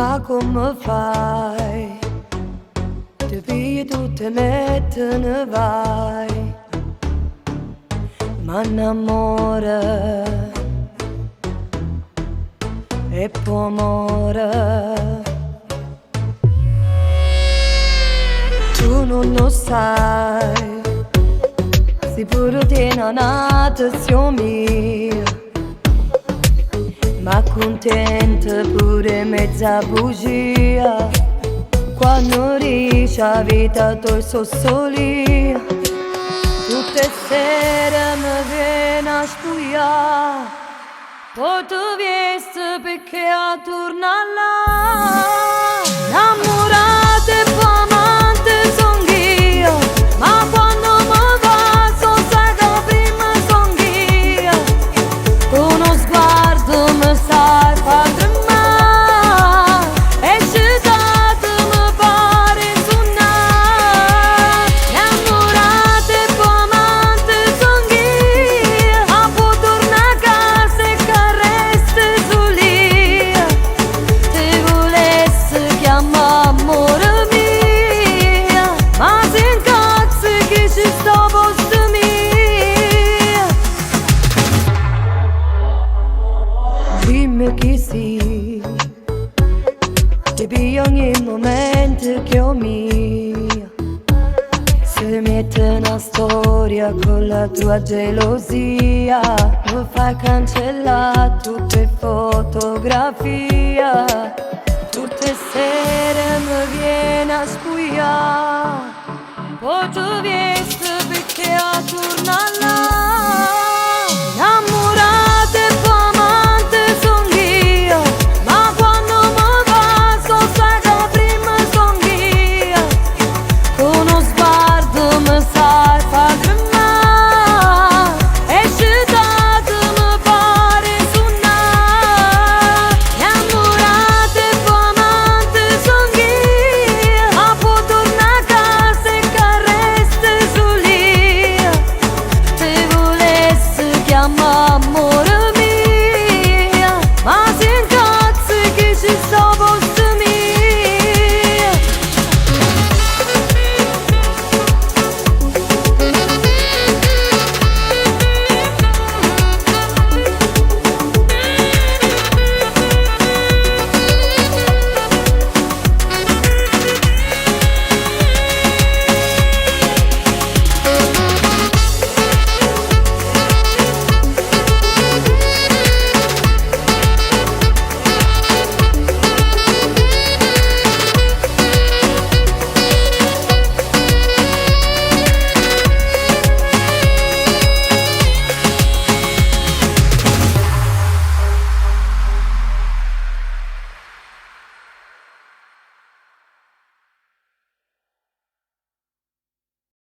Ma come fai? Ti pigli tutte me te ne vai. Ma innamora e poi muore. Tu non lo sai, sicuro te non attenzione mia, ma contenta pure mezza bugia. Quando riesci a vita tu so solia, tutte sere mi viene a spugliare, poi tu vieni perché a tornare là. Innamorata e poi amante son io, ma quando mi va so sai che prima son io. Con uno sguardo mi sai far tremare e citato mi pare suonare. Innamorata e poi amante son io, ma può tornare a casa e che resti solia. Ti volessi chiamare amore mia, ma si incazzi che ci sto posto mia. Dimmi chi sì, ti piglio ogni momento che ho mia. Se metti una storia con la tua gelosia, mi fai cancellare tutte fotografie. Tutte sere mi viene a spugliare,